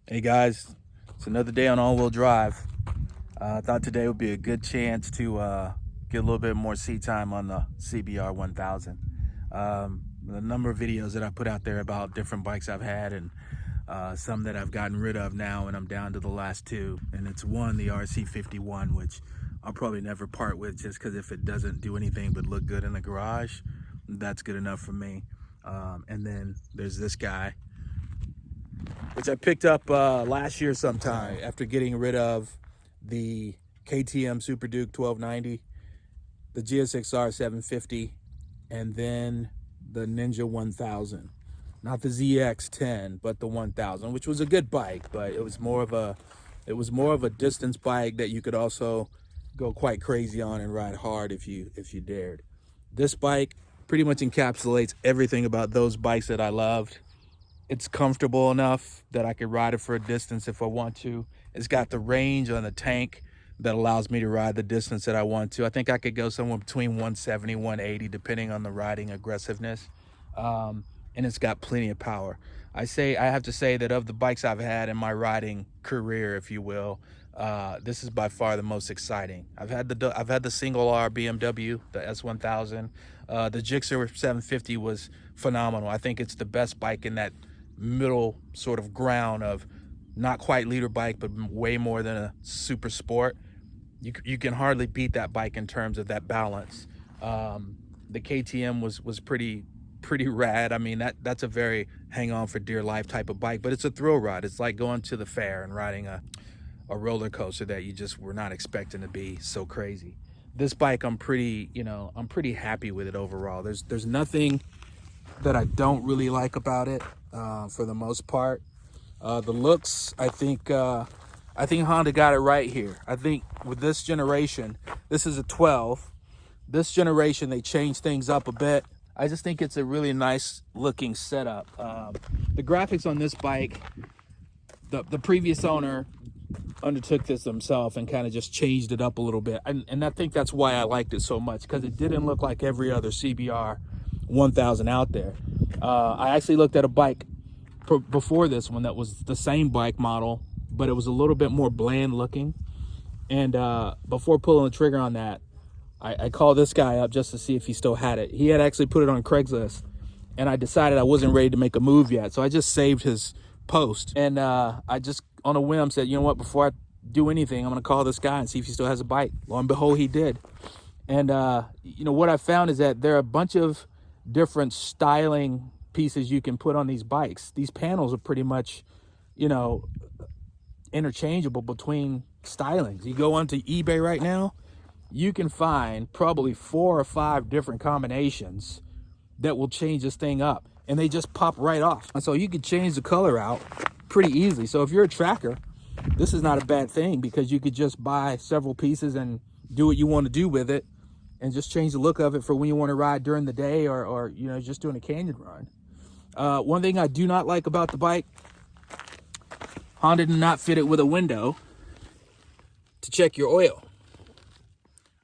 Hey guys, it's another day on all-wheel drive. I thought today would be a good chance to get a little bit more seat time on the CBR 1000. The number of videos that I put out there about different bikes I've had and some that I've gotten rid of now, and I'm down to the last two. And it's one, the RC51, which I'll probably never part with just because if it doesn't do anything but look good in the garage, that's good enough for me. And then there's this guy, which I picked up last year sometime after getting rid of the KTM Super Duke 1290, the GSXR 750, and then the Ninja 1000. Not the ZX10, but the 1000, which was a good bike, but it was more of a distance bike that you could also go quite crazy on and ride hard if you dared. This bike pretty much encapsulates everything about those bikes that I loved. It's comfortable enough that I could ride it for a distance if I want to. It's got the range on the tank that allows me to ride the distance that I want to. I think I could go somewhere between 170, 180, depending on the riding aggressiveness. And it's got plenty of power. I have to say that of the bikes I've had in my riding career, if you will, this is by far the most exciting. I've had the single R BMW, the S1000. The Gixxer 750 was phenomenal. I think it's the best bike in that middle sort of ground of not quite leader bike, but way more than a super sport. You can hardly beat that bike in terms of that balance. The KTM was pretty rad. I mean, that's a very hang on for dear life type of bike, but it's a thrill ride. It's like going to the fair and riding a roller coaster that you just were not expecting to be so crazy. This bike, I'm pretty happy with it overall. There's nothing that I don't really like about it, for the most part. The looks, I think Honda got it right here. I think with this generation, this is a 12. This generation, they changed things up a bit. I just think it's a really nice looking setup. The graphics on this bike, the previous owner undertook this himself and kind of just changed it up a little bit. And I think that's why I liked it so much, because it didn't look like every other CBR 1000 out there. I actually looked at a bike before this one that was the same bike model, but it was a little bit more bland looking. And before pulling the trigger on that, I called this guy up just to see if he still had it. He had actually put it on Craigslist, and I decided I wasn't ready to make a move yet. So I just saved his post, and I just on a whim said, you know what, before I do anything, I'm gonna call this guy and see if he still has a bike. Lo and behold, he did. And what I found is that there are a bunch of different styling pieces you can put on these bikes. These panels are pretty much, interchangeable between stylings. You go onto eBay right now, you can find probably 4 or 5 different combinations that will change this thing up, and they just pop right off. And so you can change the color out pretty easily. So if you're a tracker, this is not a bad thing, because you could just buy several pieces and do what you want to do with it, and just change the look of it for when you want to ride during the day, or just doing a canyon run. One thing I do not like about the bike, Honda did not fit it with a window to check your oil.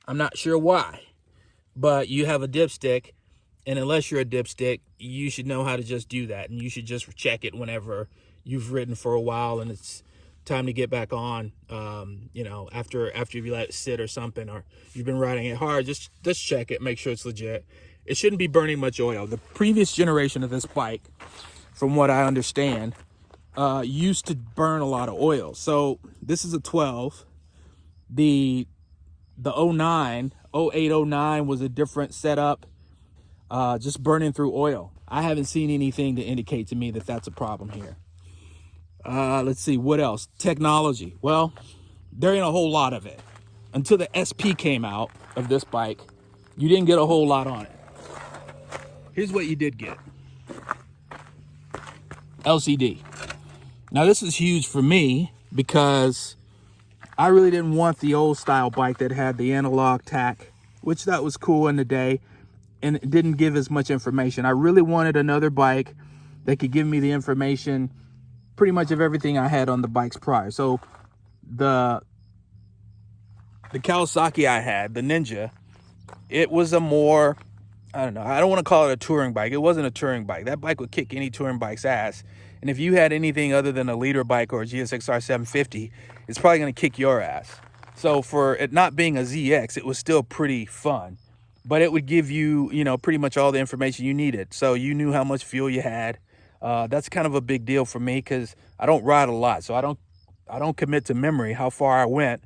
I'm not sure why, but you have a dipstick, and unless you're a dipstick, you should know how to just do that, and you should just check it whenever you've ridden for a while and it's time to get back on. After you let it sit or something, or you've been riding it hard, just check it, make sure it's legit. It shouldn't be burning much oil. The previous generation of this bike, from what I understand, used to burn a lot of oil. So this is a 12. The 09 was a different setup, just burning through oil. I haven't seen anything to indicate to me that that's a problem here. Let's see, what else? Technology. Well, there ain't a whole lot of it. Until the SP came out of this bike, you didn't get a whole lot on it. Here's what you did get. LCD. Now this is huge for me, because I really didn't want the old style bike that had the analog tack, which that was cool in the day, and it didn't give as much information. I really wanted another bike that could give me the information pretty much of everything I had on the bikes prior. So the Kawasaki I had, the Ninja, it was a more, I don't know, I don't want to call it a touring bike. It wasn't a touring bike. That bike would kick any touring bike's ass. And if you had anything other than a leader bike or a GSXR 750, it's probably going to kick your ass. So for it not being a ZX, it was still pretty fun. But it would give you, you know, pretty much all the information you needed. So you knew how much fuel you had. That's kind of a big deal for me because I don't ride a lot. So I don't commit to memory how far I went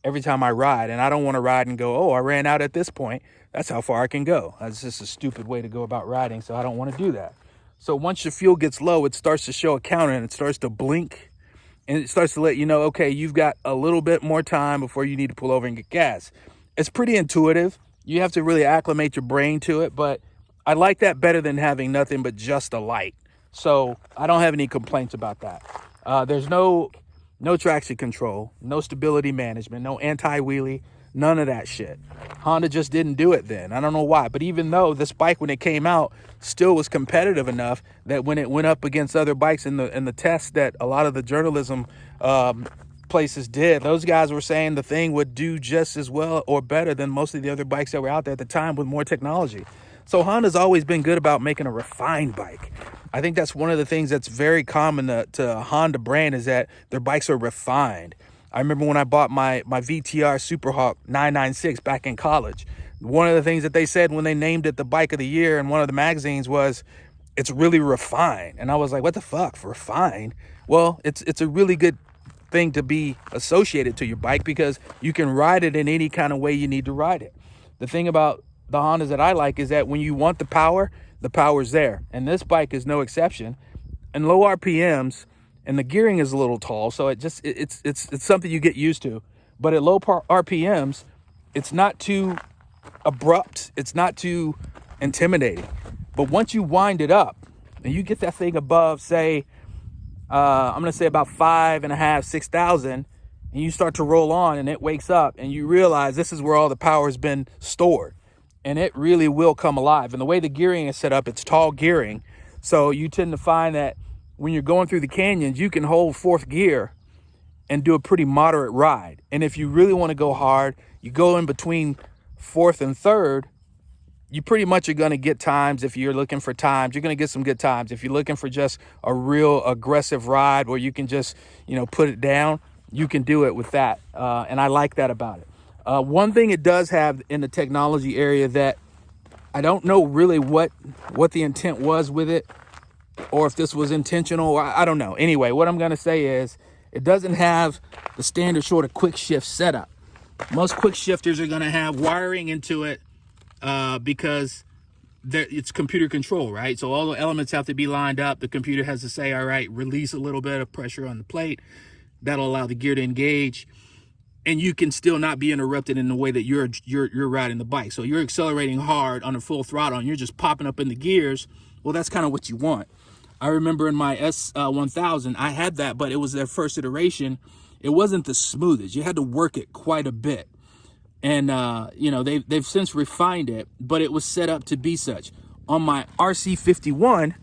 every time I ride. And I don't want to ride and go, oh, I ran out at this point. That's how far I can go. That's just a stupid way to go about riding. So I don't want to do that. So once your fuel gets low, it starts to show a counter and it starts to blink. And it starts to let you know, okay, you've got a little bit more time before you need to pull over and get gas. It's pretty intuitive. You have to really acclimate your brain to it, but I like that better than having nothing but just a light. So I don't have any complaints about that. There's no traction control, no stability management, no anti-wheelie, none of that shit. Honda just didn't do it then. I don't know why, but even though this bike, when it came out, still was competitive enough that when it went up against other bikes in the tests that a lot of the journalism places did, those guys were saying the thing would do just as well or better than most of the other bikes that were out there at the time with more technology. So Honda's always been good about making a refined bike. I think that's one of the things that's very common to Honda brand is that their bikes are refined. I remember when I bought my VTR Superhawk 996 back in college, one of the things that they said when they named it the bike of the year in one of the magazines was it's really refined. And I was like, what the fuck, refined? Well, it's a really good thing to be associated to your bike because you can ride it in any kind of way you need to ride it. The thing about the Hondas that I like is that when you want the power's there. And this bike is no exception. And low RPMs, and the gearing is a little tall, so it's something you get used to. But at low RPMs, it's not too abrupt, it's not too intimidating. But once you wind it up and you get that thing above, say, I'm gonna say about 5,500, 6,000, and you start to roll on and it wakes up and you realize this is where all the power has been stored, and it really will come alive. And the way the gearing is set up, it's tall gearing, so you tend to find that when you're going through the canyons, you can hold fourth gear and do a pretty moderate ride. And if you really want to go hard, you go in between fourth and third, you pretty much are going to get times. If you're looking for times, you're going to get some good times. If you're looking for just a real aggressive ride where you can just, you know, put it down, you can do it with that. And I like that about it. One thing it does have in the technology area that I don't know really what the intent was with it, or if this was intentional, or I don't know. Anyway, what I'm going to say is it doesn't have the standard sort of quick shift setup. Most quick shifters are going to have wiring into it because it's computer control, right? So all the elements have to be lined up. The computer has to say, all right, release a little bit of pressure on the plate. That'll allow the gear to engage. And you can still not be interrupted in the way that you're riding the bike. So you're accelerating hard on a full throttle and you're just popping up in the gears. Well, that's kind of what you want. I remember in my S1000, I had that, but it was their first iteration. It wasn't the smoothest. You had to work it quite a bit. And, you know, they've since refined it, but it was set up to be such. On my RC51,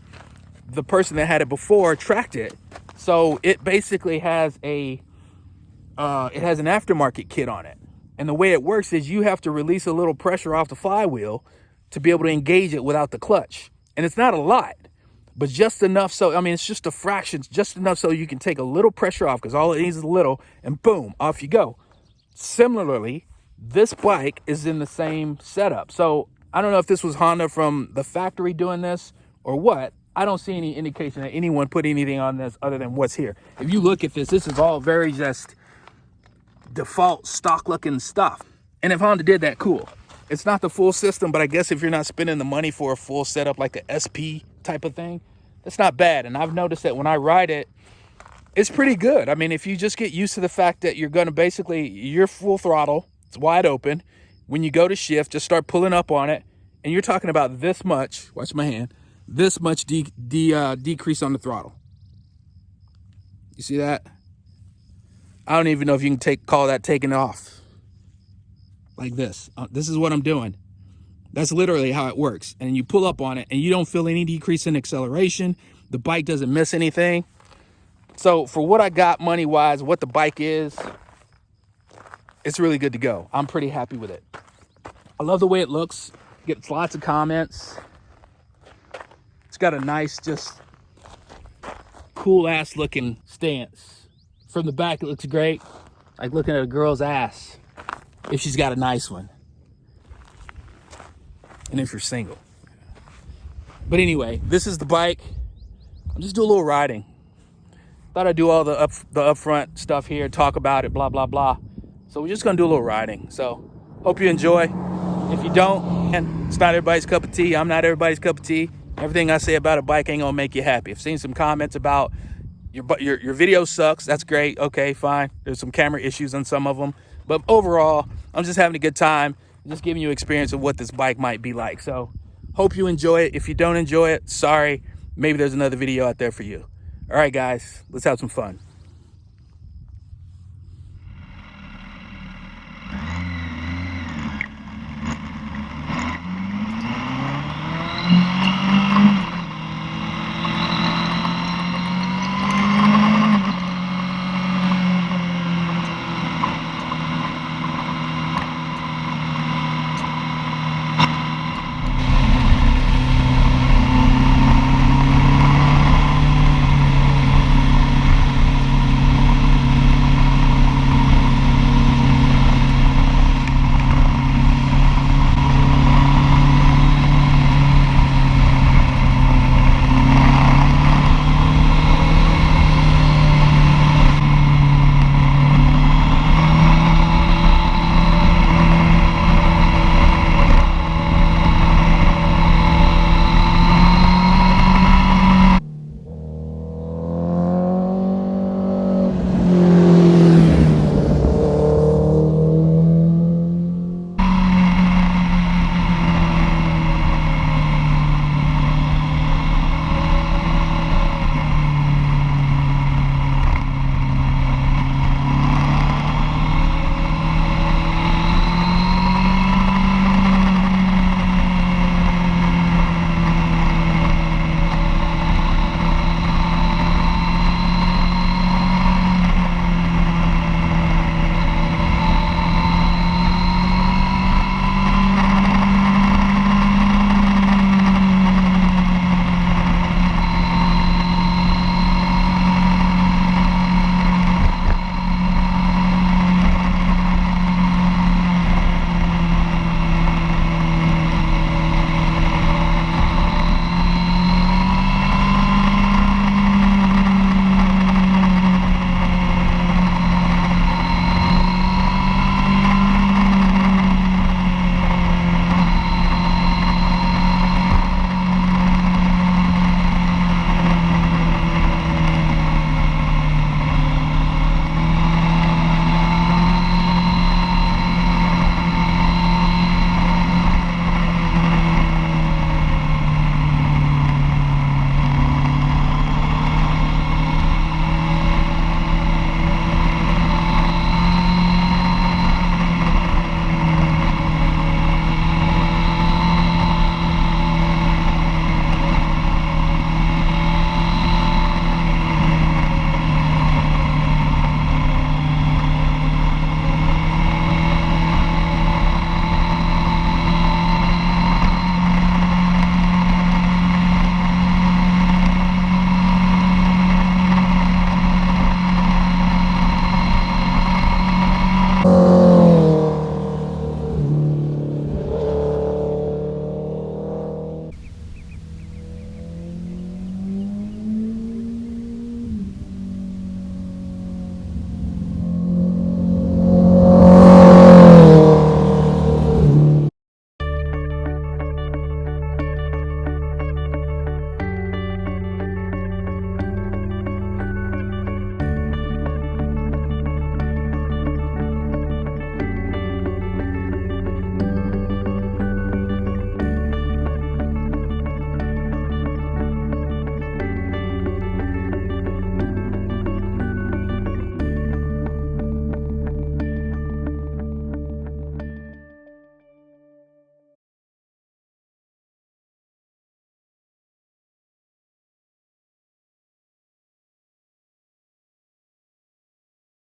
the person that had it before tracked it. So it basically has an aftermarket kit on it. And the way it works is you have to release a little pressure off the flywheel to be able to engage it without the clutch. And it's not a lot, but just enough so, I mean, it's just a fraction, just enough so you can take a little pressure off, because all it needs is a little, and boom, off you go. Similarly, this bike is in the same setup. So I don't know if this was Honda from the factory doing this or what. I don't see any indication that anyone put anything on this other than what's here. If you look at this, this is all very just default stock looking stuff. And if Honda did that, cool. It's not the full system, but I guess if you're not spending the money for a full setup like a SP type of thing, that's not bad. And I've noticed that when I ride it, it's pretty good. I mean, if you just get used to the fact that you're going to basically, you're full throttle, it's wide open. When you go to shift, just start pulling up on it. And you're talking about this much, watch my hand, this much decrease on the throttle. You see that? I don't even know if you can call that taking off. Like this. This is what I'm doing. That's literally how it works. And you pull up on it and you don't feel any decrease in acceleration. The bike doesn't miss anything. So for what I got money-wise, what the bike is, it's really good to go. I'm pretty happy with it. I love the way it looks. Gets lots of comments. It's got a nice, just cool ass looking stance. From the back, it looks great. Like looking at a girl's ass, if she's got a nice one. And if you're single. But anyway, this is the bike. I'm just doing a little riding. Thought I'd do all the upfront stuff here, talk about it, blah, blah, blah. So we're just gonna do a little riding. So hope you enjoy. If you don't, and it's not everybody's cup of tea. I'm not everybody's cup of tea. Everything I say about a bike ain't gonna make you happy. I've seen some comments about your video sucks. That's great. Okay, fine. There's some camera issues on some of them. But overall, I'm just having a good time. Just giving you experience of what this bike might be like. So hope you enjoy it. If you don't enjoy it, sorry. Maybe there's another video out there for you. All right, guys, let's have some fun.